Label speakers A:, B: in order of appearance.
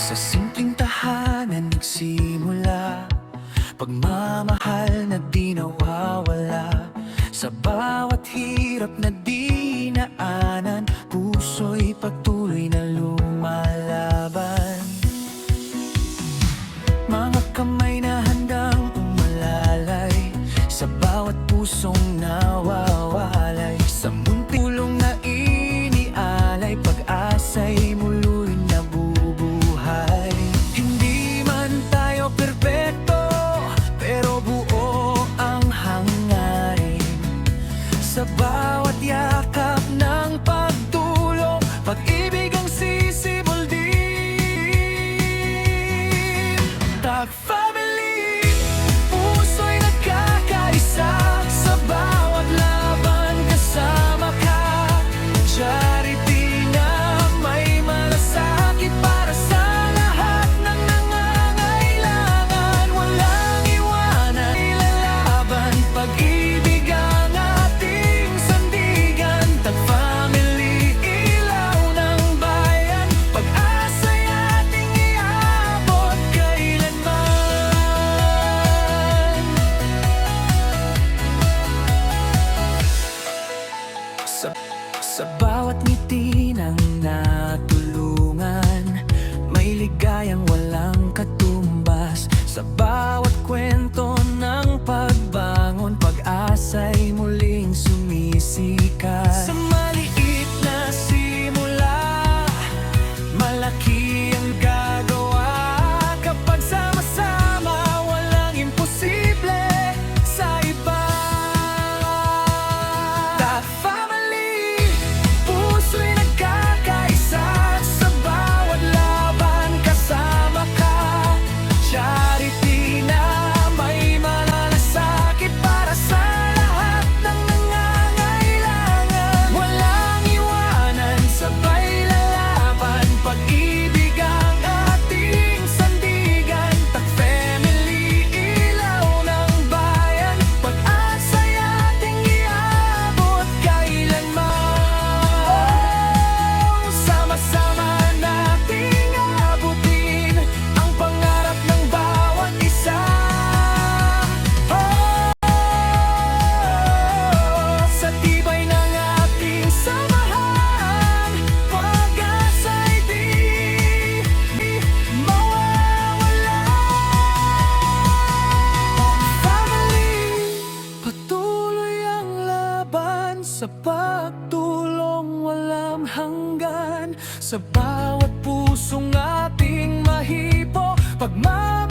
A: Sa simpleng tahanan nagsimula pagmamahal na di nawawala. Sa bawat hirap na dinaanan, puso'y patuloy na lumalaban. Mga kamay na handang umalalay sa bawat pusong nawawalay. Sa munting na inialay, pag-asa'y muloy nabubuhay. Hindi man tayo perpekto, pero buo ang hangarin. Sa bawat yakap ng pagtulong, pag-ibig ang sisibol din. Tag Family, puso'y nagkakaisa. Sa bawat laban kasama ka. Charity na may malasakit para sa lahat ng nangangailangan. Walang iwanan, ilalaban, pag-ibig ang ating sandigan. Tag Family, ilaw ng bayan, pag-asa'y ating iabot kailanman. Sa bawat ngiti ng natulungan, may ligayang walang katumbas. Sa bawat kwento ng pagbangon, pag-asa'y muling sumisikat. Sa maliit na simula, malaki ang gagawa. Kapag sama-sama, walang imposible sa iba. The Family, puso'y nagkakaisa. Sa bawat laban kasama ka. Charity na may malalasakit para sa lahat ng nangangailangan. Walang iwanan, sabay lalaban, pag-ibig ang ating sandigan. Tag Family, ilaw ng bayan, pag-asa'y ating iabot kailanman. Sama-sama nating abutin ang pangarap ng bawat isa. Sa tibay ng ating samahan, pag-asa'y di mawawala. Family, patuloy ang laban, sa pagtulong walang hanggan. Sa bawat pusong ating mahipo, pagmamahal